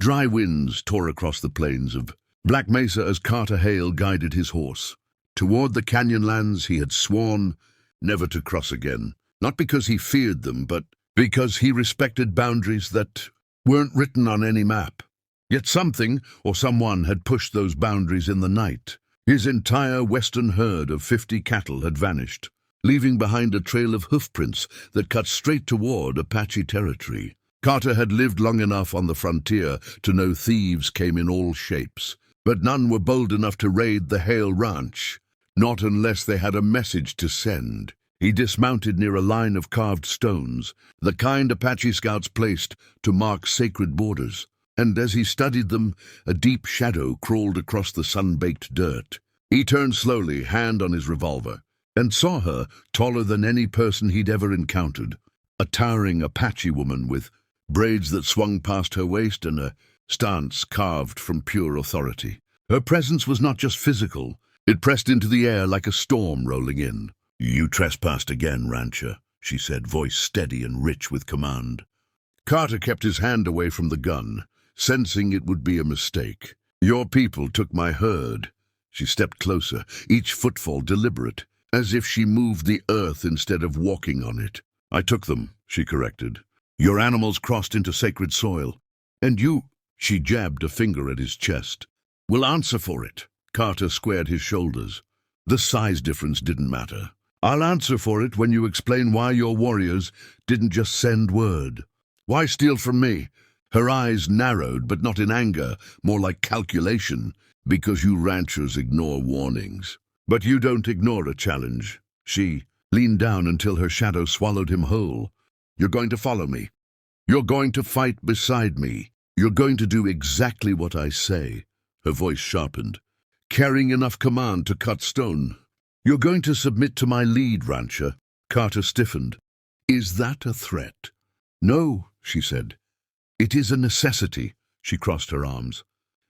Dry winds tore across the plains of Black Mesa as Carter Hale guided his horse toward the canyon lands he had sworn never to cross again, not because he feared them, but because he respected boundaries that weren't written on any map. Yet something or someone had pushed those boundaries in the night. His entire western herd of 50 cattle had vanished, leaving behind a trail of hoofprints that cut straight toward Apache territory. Carter had lived long enough on the frontier to know thieves came in all shapes, but none were bold enough to raid the Hale ranch, not unless they had a message to send. He dismounted near a line of carved stones, the kind Apache scouts placed to mark sacred borders, and as he studied them, a deep shadow crawled across the sun-baked dirt. He turned slowly, hand on his revolver, and saw her, taller than any person he'd ever encountered, a towering Apache woman with braids that swung past her waist and a stance carved from pure authority. Her presence was not just physical, it pressed into the air like a storm rolling in. "You trespassed again, rancher," she said, voice steady and rich with command. Carter kept his hand away from the gun, sensing it would be a mistake. "Your people took my herd." She stepped closer, each footfall deliberate, as if she moved the earth instead of walking on it. "I took them," she corrected. "Your animals crossed into sacred soil. And you," she jabbed a finger at his chest, "will answer for it." Carter squared his shoulders. The size difference didn't matter. "I'll answer for it when you explain why your warriors didn't just send word. Why steal from me?" Her eyes narrowed, but not in anger, more like calculation, "Because you ranchers ignore warnings. But you don't ignore a challenge." She leaned down until her shadow swallowed him whole. "You're going to follow me. You're going to fight beside me. You're going to do exactly what I say." Her voice sharpened, carrying enough command to cut stone. "You're going to submit to my lead, rancher." Carter stiffened. "Is that a threat?" "No," she said. "It is a necessity." She crossed her arms.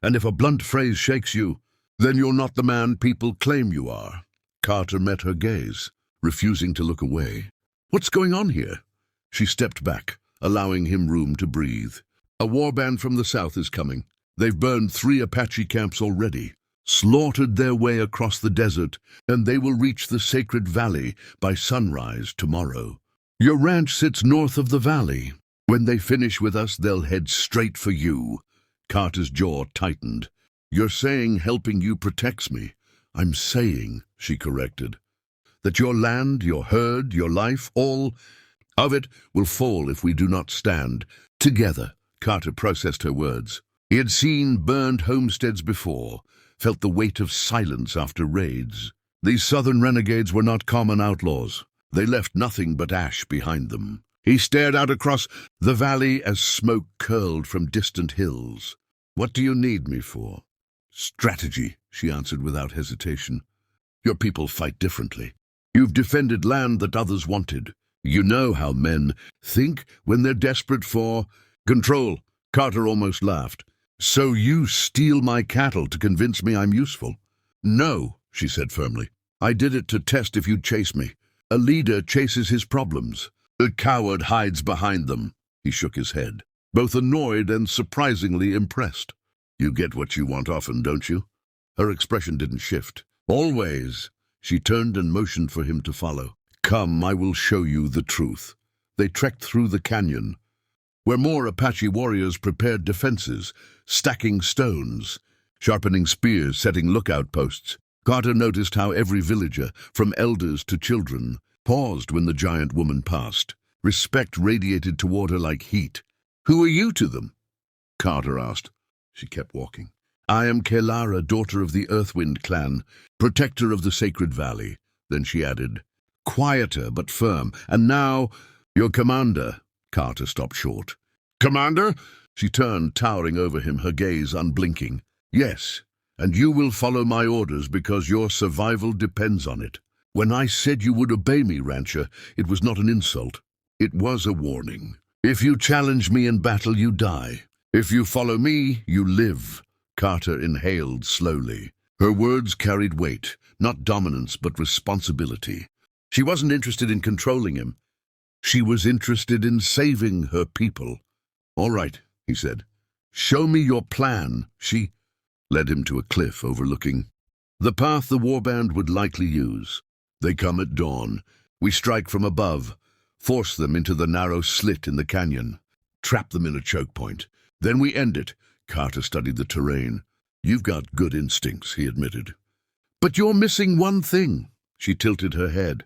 "And if a blunt phrase shakes you, then you're not the man people claim you are." Carter met her gaze, refusing to look away. "What's going on here?" She stepped back, allowing him room to breathe. "A warband from the south is coming. They've burned 3 Apache camps already, slaughtered their way across the desert, and they will reach the sacred valley by sunrise tomorrow. Your ranch sits north of the valley. When they finish with us, they'll head straight for you." Carter's jaw tightened. "You're saying helping you protects me." "I'm saying," she corrected, "that your land, your herd, your life, all of it will fall if we do not stand together." Carter processed her words. He had seen burned homesteads before, felt the weight of silence after raids. These southern renegades were not common outlaws. They left nothing but ash behind them. He stared out across the valley as smoke curled from distant hills. "What do you need me for?" "Strategy," she answered without hesitation. "Your people fight differently. You've defended land that others wanted. You know how men think when they're desperate for control." Carter almost laughed. "So you steal my cattle to convince me I'm useful?" "No," she said firmly. "I did it to test if you'd chase me. A leader chases his problems. A coward hides behind them." He shook his head, both annoyed and surprisingly impressed. "You get what you want often, don't you?" Her expression didn't shift. "Always." She turned and motioned for him to follow. "Come, I will show you the truth." They trekked through the canyon, where more Apache warriors prepared defenses, stacking stones, sharpening spears, setting lookout posts. Carter noticed how every villager, from elders to children, paused when the giant woman passed. Respect radiated toward her like heat. "Who are you to them?" Carter asked. She kept walking. "I am Kelara, daughter of the Earthwind clan, protector of the sacred valley." Then she added, quieter but firm, "And now, your commander." Carter stopped short. "Commander?" She turned, towering over him, her gaze unblinking. "Yes, and you will follow my orders because your survival depends on it. When I said you would obey me, rancher, it was not an insult. It was a warning. If you challenge me in battle, you die. If you follow me, you live." Carter inhaled slowly. Her words carried weight, not dominance but responsibility. She wasn't interested in controlling him. She was interested in saving her people. "All right," he said. Show me your plan. She led him to a cliff overlooking the path the warband would likely use. They come at dawn. We strike from above, force them into the narrow slit in the canyon, trap them in a choke point. Then we end it. Carter studied the terrain. You've got good instincts, he admitted. But you're missing one thing. She tilted her head.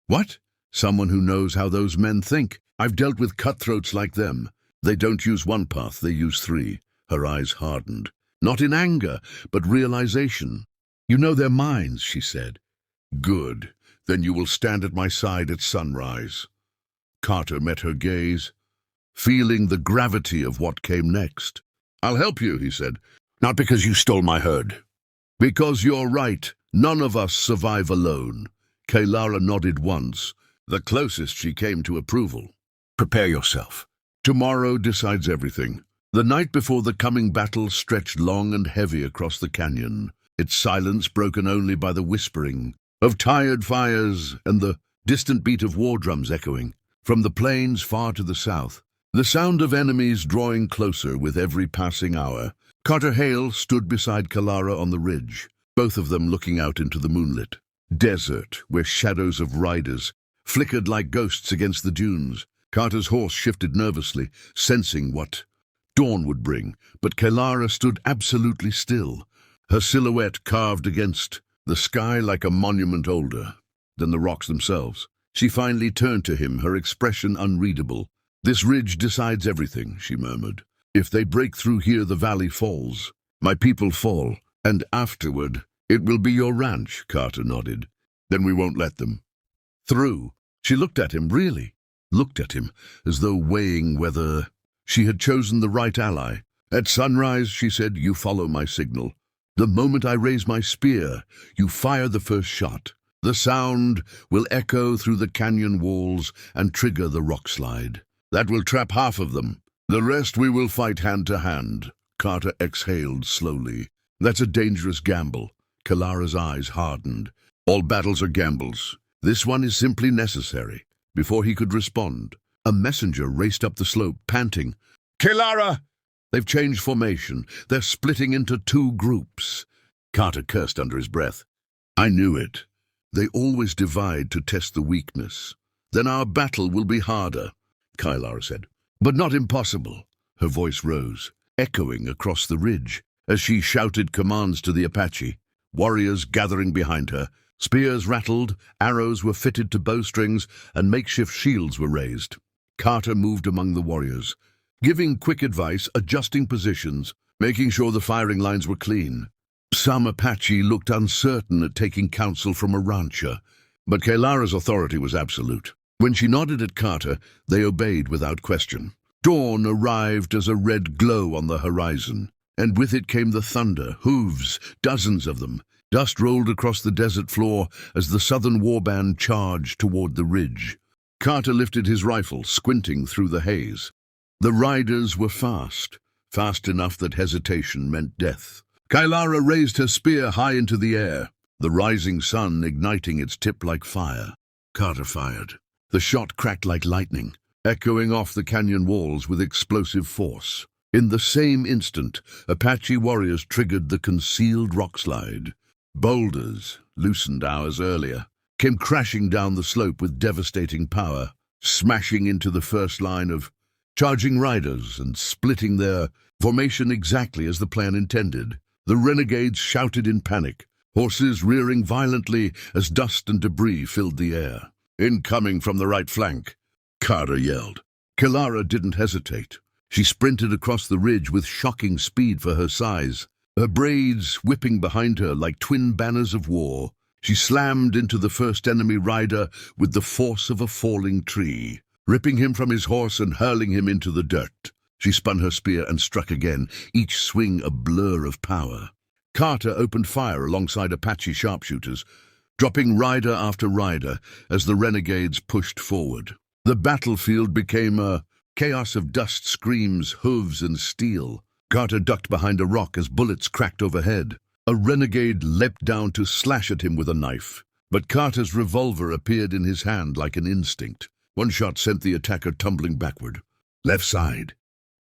What? Someone who knows how those men think. I've dealt with cutthroats like them. They don't use one path, they use three. Her eyes hardened. Not in anger, but realization. You know their minds, she said. Good. Then you will stand at my side at sunrise. Carter met her gaze, feeling the gravity of what came next. I'll help you, he said. Not because you stole my herd. Because you're right. None of us survive alone. Kalara nodded once, the closest she came to approval. Prepare yourself. Tomorrow decides everything. The night before the coming battle stretched long and heavy across the canyon, its silence broken only by the whispering of tired fires and the distant beat of war drums echoing. From the plains far to the south, the sound of enemies drawing closer with every passing hour. Carter Hale stood beside Kalara on the ridge, both of them looking out into the moonlit desert, where shadows of riders flickered like ghosts against the dunes. Carter's horse shifted nervously, sensing what dawn would bring, but Kalara stood absolutely still, her silhouette carved against the sky like a monument older than the rocks themselves. She finally turned to him, her expression unreadable. This ridge decides everything, she murmured. If they break through here, the valley falls. My people fall, and afterward, it will be your ranch, Carter nodded. Then we won't let them through. She looked at him, really. Looked at him, as though weighing whether she had chosen the right ally. At sunrise, she said, you follow my signal. The moment I raise my spear, you fire the first shot. The sound will echo through the canyon walls and trigger the rock slide. That will trap half of them. The rest we will fight hand to hand. Carter exhaled slowly. That's a dangerous gamble. Kalara's eyes hardened. All battles are gambles. This one is simply necessary. Before he could respond, a messenger raced up the slope, panting. Kalara! They've changed formation. They're splitting into two groups. Carter cursed under his breath. I knew it. They always divide to test the weakness. Then our battle will be harder, Kalara said. But not impossible. Her voice rose, echoing across the ridge, as she shouted commands to the Apache. Warriors gathering behind her. Spears rattled, arrows were fitted to bowstrings, and makeshift shields were raised. Carter moved among the warriors, giving quick advice, adjusting positions, making sure the firing lines were clean. Some Apache looked uncertain at taking counsel from a rancher, but Kalara's authority was absolute. When she nodded at Carter, they obeyed without question. Dawn arrived as a red glow on the horizon, and with it came the thunder, hooves, dozens of them. Dust rolled across the desert floor as the southern warband charged toward the ridge. Carter lifted his rifle, squinting through the haze. The riders were fast enough that hesitation meant death. Kalara raised her spear high into the air, the rising sun igniting its tip like fire. Carter fired. The shot cracked like lightning, echoing off the canyon walls with explosive force. In the same instant, Apache warriors triggered the concealed rock slide. Boulders, loosened hours earlier, came crashing down the slope with devastating power, smashing into the first line of charging riders and splitting their formation exactly as the plan intended. The renegades shouted in panic, horses rearing violently as dust and debris filled the air. Incoming from the right flank, Carter yelled. Kalara didn't hesitate. She sprinted across the ridge with shocking speed for her size, her braids whipping behind her like twin banners of war. She slammed into the first enemy rider with the force of a falling tree, ripping him from his horse and hurling him into the dirt. She spun her spear and struck again, each swing a blur of power. Carter opened fire alongside Apache sharpshooters, dropping rider after rider as the renegades pushed forward. The battlefield became a chaos of dust, screams, hooves, and steel. Carter ducked behind a rock as bullets cracked overhead. A renegade leapt down to slash at him with a knife, but Carter's revolver appeared in his hand like an instinct. One shot sent the attacker tumbling backward. Left side.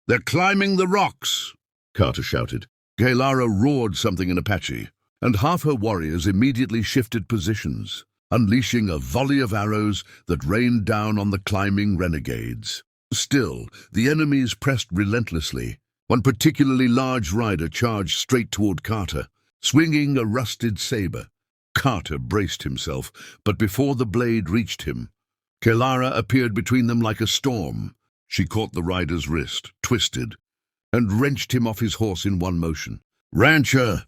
They're climbing the rocks, Carter shouted. Kaelara roared something in Apache, and half her warriors immediately shifted positions, unleashing a volley of arrows that rained down on the climbing renegades. Still, the enemies pressed relentlessly. One particularly large rider charged straight toward Carter, swinging a rusted saber. Carter braced himself, but before the blade reached him, Kaelara appeared between them like a storm. She caught the rider's wrist, twisted, and wrenched him off his horse in one motion. "Rancher!"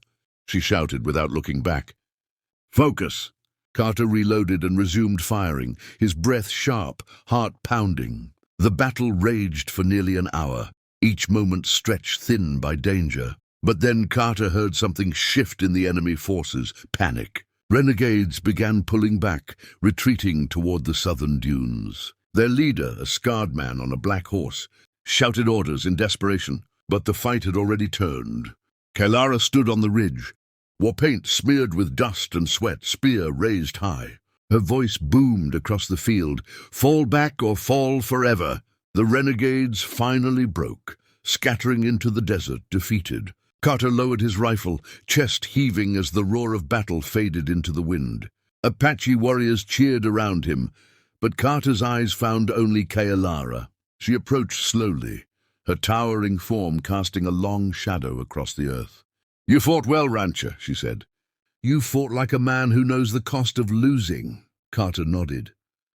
she shouted without looking back. "Focus!" Carter reloaded and resumed firing, his breath sharp, heart pounding. The battle raged for nearly an hour, each moment stretched thin by danger. But then Carter heard something shift in the enemy forces, panic. Renegades began pulling back, retreating toward the southern dunes. Their leader, a scarred man on a black horse, shouted orders in desperation, but the fight had already turned. Kaelara stood on the ridge, war paint smeared with dust and sweat, spear raised high. Her voice boomed across the field, "Fall back or fall forever." The renegades finally broke, scattering into the desert, defeated. Carter lowered his rifle, chest heaving as the roar of battle faded into the wind. Apache warriors cheered around him, but Carter's eyes found only Kaelara. She approached slowly, her towering form casting a long shadow across the earth. "You fought well, Rancher," she said. "You fought like a man who knows the cost of losing." Carter nodded,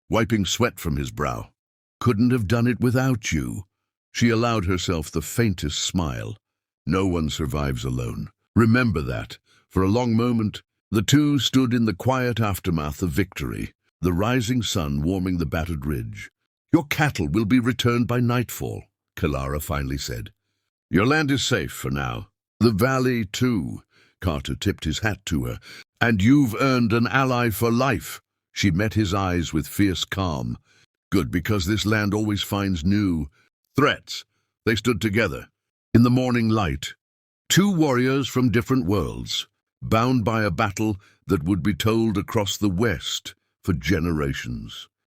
wiping sweat from his brow. "Couldn't have done it without you." She allowed herself the faintest smile. No one survives alone. Remember that. For a long moment, the two stood in the quiet aftermath of victory, the rising sun warming the battered ridge. "Your cattle will be returned by nightfall," Kaelara finally said. "Your land is safe for now. The valley, too." Carter tipped his hat to her. "And you've earned an ally for life." She met his eyes with fierce calm. "Good, because this land always finds new threats." They stood together. In the morning light, two warriors from different worlds, bound by a battle that would be told across the West for generations.